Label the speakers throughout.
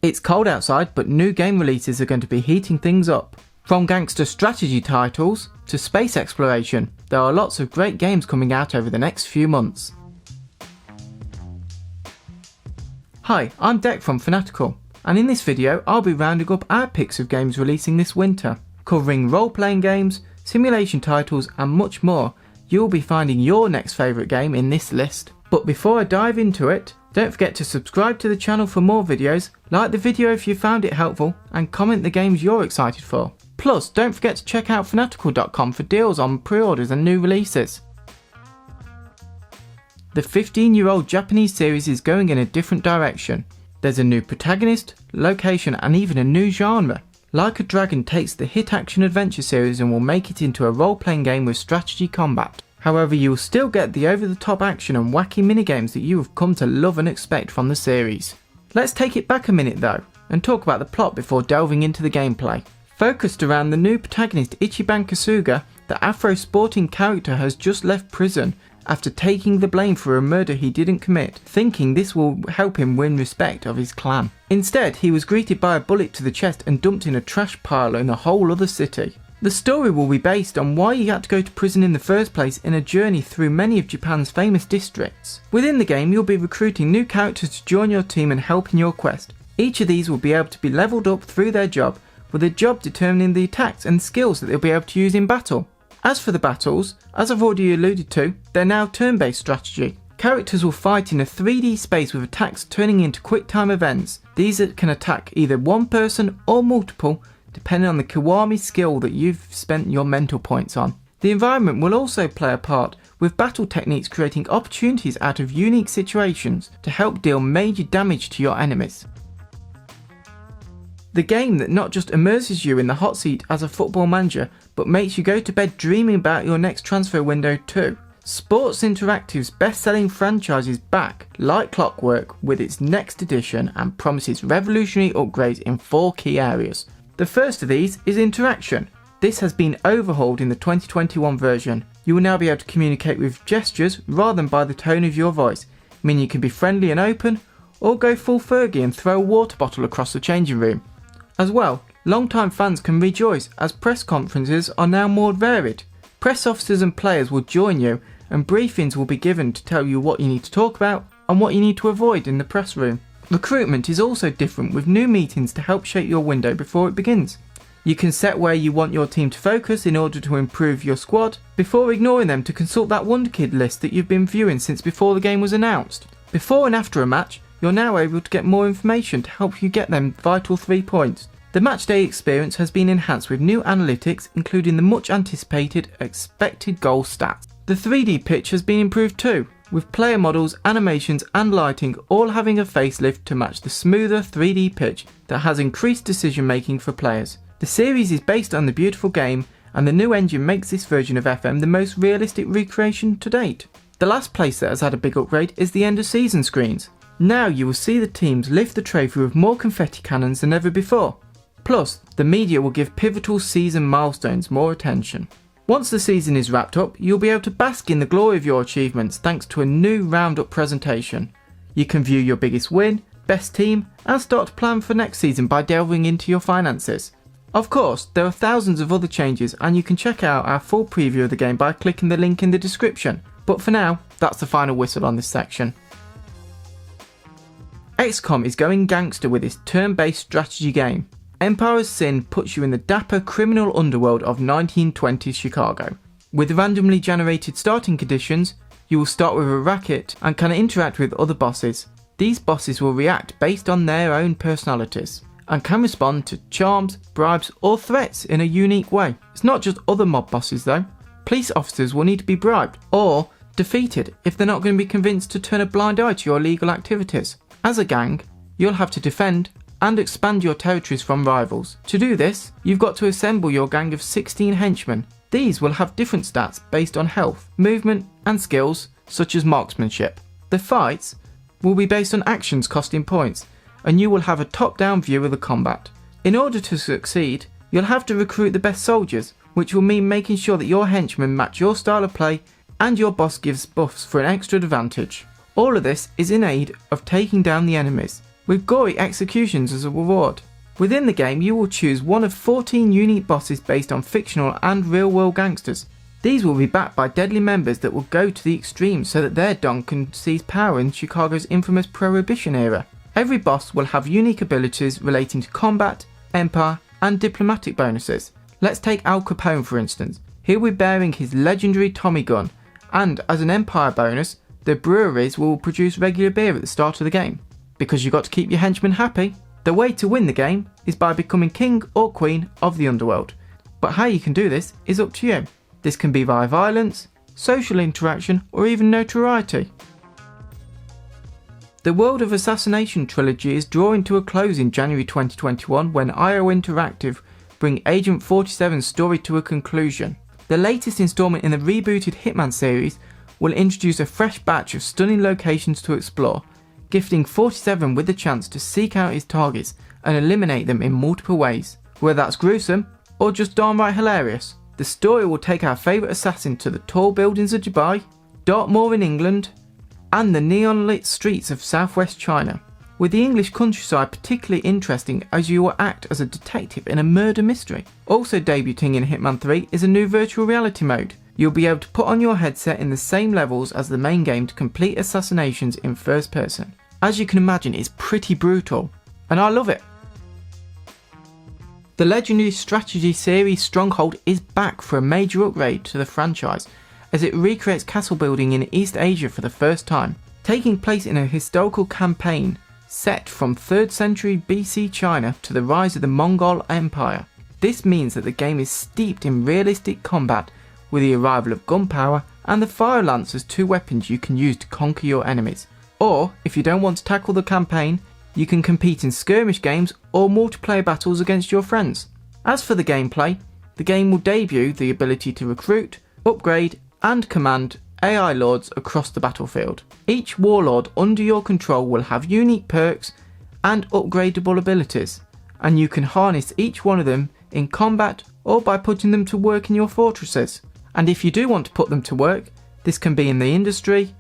Speaker 1: It's cold outside, but new game releases are going to be heating things up. From gangster strategy titles to space exploration, there are lots of great games coming out over the next few months. Hi, I'm Deck from Fanatical, and in this video I'll be rounding up our picks of games releasing this winter, covering role-playing games, simulation titles and much more. You'll be finding your next favourite game in this list. But before I dive into it, don't forget to subscribe to the channel for more videos, like the video if you found it helpful, and comment the games you're excited for. Plus, don't forget to check out Fanatical.com for deals on pre-orders and new releases. The 15-year-old Japanese series is going in a different direction. There's a new protagonist, location and even a new genre. Like a Dragon takes the hit action-adventure series and will make it into a role-playing game with strategy combat. However, you will still get the over-the-top action and wacky minigames that you have come to love and expect from the series. Let's take it back a minute though, and talk about the plot before delving into the gameplay. Focused around the new protagonist Ichiban Kasuga, the Afro-sporting character has just left prison after taking the blame for a murder he didn't commit, thinking this will help him win respect of his clan. Instead, he was greeted by a bullet to the chest and dumped in a trash pile in a whole other city. The story will be based on why he had to go to prison in the first place in a journey through many of Japan's famous districts. Within the game, you'll be recruiting new characters to join your team and help in your quest. Each of these will be able to be leveled up through their job, with a job determining the attacks and skills that they'll be able to use in battle. As for the battles, as I've already alluded to, they're now turn-based strategy. Characters will fight in a 3D space with attacks turning into quick-time events. These can attack either one person or multiple, depending on the Kiwami skill that you've spent your mental points on. The environment will also play a part, with battle techniques creating opportunities out of unique situations to help deal major damage to your enemies. The game that not just immerses you in the hot seat as a football manager, but makes you go to bed dreaming about your next transfer window too. Sports Interactive's best-selling franchise is back like clockwork with its next edition and promises revolutionary upgrades in 4 key areas. The first of these is interaction. This has been overhauled in the 2021 version. You will now be able to communicate with gestures rather than by the tone of your voice, meaning you can be friendly and open, or go full Fergie and throw a water bottle across the changing room. As well, long-time fans can rejoice as press conferences are now more varied. Press officers and players will join you and briefings will be given to tell you what you need to talk about and what you need to avoid in the press room. Recruitment is also different with new meetings to help shape your window before it begins. You can set where you want your team to focus in order to improve your squad, before ignoring them to consult that Wonder Kid list that you've been viewing since before the game was announced. Before and after a match, you're now able to get more information to help you get them vital 3 points. The matchday experience has been enhanced with new analytics, including the much anticipated expected goal stats. The 3D pitch has been improved too, with player models, animations and lighting all having a facelift to match the smoother 3D pitch that has increased decision making for players. The series is based on the beautiful game, and the new engine makes this version of FM the most realistic recreation to date. The last place that has had a big upgrade is the end of season screens. Now you will see the teams lift the trophy with more confetti cannons than ever before. Plus, the media will give pivotal season milestones more attention. Once the season is wrapped up, you'll be able to bask in the glory of your achievements thanks to a new roundup presentation. You can view your biggest win, best team, and start to plan for next season by delving into your finances. Of course, there are thousands of other changes and you can check out our full preview of the game by clicking the link in the description. But for now, that's the final whistle on this section. XCOM is going gangster with its turn-based strategy game. Empire's Sin puts you in the dapper criminal underworld of 1920s Chicago. With randomly generated starting conditions, you will start with a racket and can interact with other bosses. These bosses will react based on their own personalities and can respond to charms, bribes or threats in a unique way. It's not just other mob bosses though. Police officers will need to be bribed or defeated if they're not going to be convinced to turn a blind eye to your illegal activities. As a gang, you'll have to defend and expand your territories from rivals. To do this, you've got to assemble your gang of 16 henchmen. These will have different stats based on health, movement and skills such as marksmanship. The fights will be based on actions costing points, and you will have a top-down view of the combat. In order to succeed, you'll have to recruit the best soldiers, which will mean making sure that your henchmen match your style of play and your boss gives buffs for an extra advantage. All of this is in aid of taking down the enemies. with gory executions as a reward. Within the game, you will choose one of 14 unique bosses based on fictional and real-world gangsters. These will be backed by deadly members that will go to the extremes so that their don can seize power in Chicago's infamous Prohibition era. Every boss will have unique abilities relating to combat, empire, and diplomatic bonuses. Let's take Al Capone for instance. He'll be bearing his legendary Tommy gun, and as an empire bonus, the breweries will produce regular beer at the start of the game. Because you've got to keep your henchmen happy. The way to win the game is by becoming king or queen of the underworld, but how you can do this is up to you. This can be via violence, social interaction, or even notoriety. The World of Assassination trilogy is drawing to a close in January 2021 when IO Interactive bring Agent 47's story to a conclusion. The latest installment in the rebooted Hitman series will introduce a fresh batch of stunning locations to explore, gifting 47 with the chance to seek out his targets and eliminate them in multiple ways, whether that's gruesome or just downright hilarious. The story will take our favourite assassin to the tall buildings of Dubai, Dartmoor in England, and the neon-lit streets of southwest China, with the English countryside particularly interesting as you will act as a detective in a murder mystery. Also debuting in Hitman 3 is a new virtual reality mode. You'll be able to put on your headset in the same levels as the main game to complete assassinations in first person. As you can imagine, it's pretty brutal, and I love it. The legendary strategy series Stronghold is back for a major upgrade to the franchise, as it recreates castle building in East Asia for the first time, taking place in a historical campaign set from 3rd century BC China to the rise of the Mongol Empire. This means that the game is steeped in realistic combat, with the arrival of gunpowder and the fire lance as two weapons you can use to conquer your enemies. Or, if you don't want to tackle the campaign, you can compete in skirmish games or multiplayer battles against your friends. As for the gameplay, the game will debut the ability to recruit, upgrade and command AI lords across the battlefield. Each warlord under your control will have unique perks and upgradable abilities, and you can harness each one of them in combat or by putting them to work in your fortresses. And if you do want to put them to work, this can be in the industry,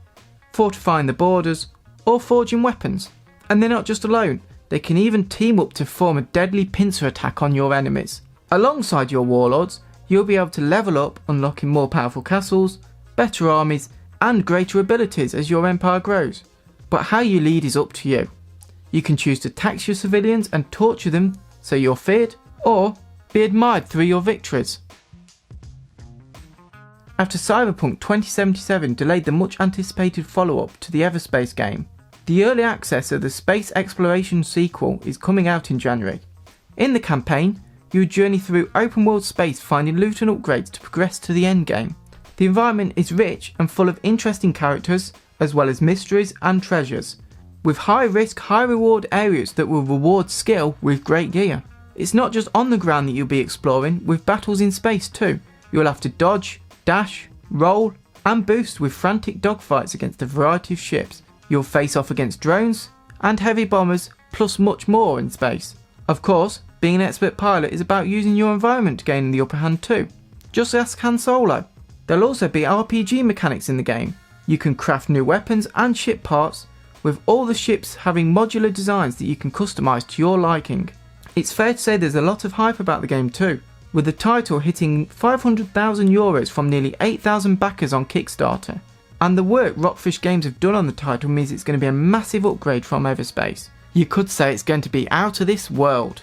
Speaker 1: fortifying the borders, or forging weapons. And they're not just alone, they can even team up to form a deadly pincer attack on your enemies. Alongside your warlords, you'll be able to level up, unlocking more powerful castles, better armies, and greater abilities as your empire grows. But how you lead is up to you. You can choose to tax your civilians and torture them so you're feared, or be admired through your victories. After Cyberpunk 2077 delayed the much anticipated follow-up to the EVERSPACE game, the early access of the space exploration sequel is coming out in January. In the campaign, you journey through open world space finding loot and upgrades to progress to the end game. The environment is rich and full of interesting characters, as well as mysteries and treasures, with high risk, high reward areas that will reward skill with great gear. It's not just on the ground that you'll be exploring, with battles in space too. You'll have to dodge, dash, roll and boost with frantic dogfights against a variety of ships. You'll face off against drones and heavy bombers, plus much more in space. Of course, being an expert pilot is about using your environment to gain the upper hand too. Just ask Han Solo. There'll also be RPG mechanics in the game. You can craft new weapons and ship parts, with all the ships having modular designs that you can customise to your liking. It's fair to say there's a lot of hype about the game too, with the title hitting €500,000 from nearly 8,000 backers on Kickstarter. And the work Rockfish Games have done on the title means it's going to be a massive upgrade from EVERSPACE. You could say it's going to be out of this world.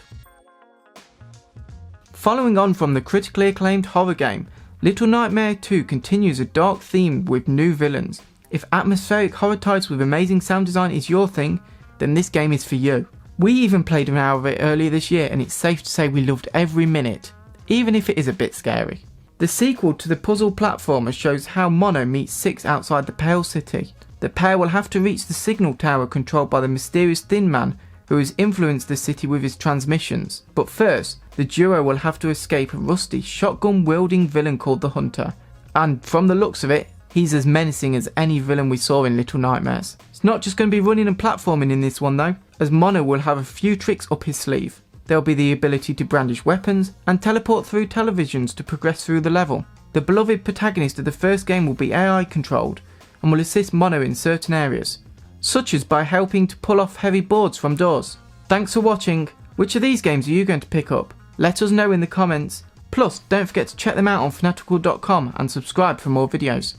Speaker 1: Following on from the critically acclaimed horror game, Little Nightmares 2 continues a dark theme with new villains. If atmospheric horror titles with amazing sound design is your thing, then this game is for you. We even played an hour of it earlier this year and it's safe to say we loved every minute, even if it is a bit scary. The sequel to the puzzle platformer shows how Mono meets Six outside the Pale City. The pair will have to reach the signal tower controlled by the mysterious Thin Man who has influenced the city with his transmissions. But first, the duo will have to escape a rusty, shotgun-wielding villain called the Hunter. And from the looks of it, he's as menacing as any villain we saw in Little Nightmares. It's not just going to be running and platforming in this one though, as Mono will have a few tricks up his sleeve. There'll be the ability to brandish weapons and teleport through televisions to progress through the level. The beloved protagonist of the first game will be AI controlled and will assist Mono in certain areas. such as by helping to pull off heavy boards from doors. Thanks for watching. Which of these games are you going to pick up? Let us know in the comments. Plus, don't forget to check them out on Fanatical.com and subscribe for more videos.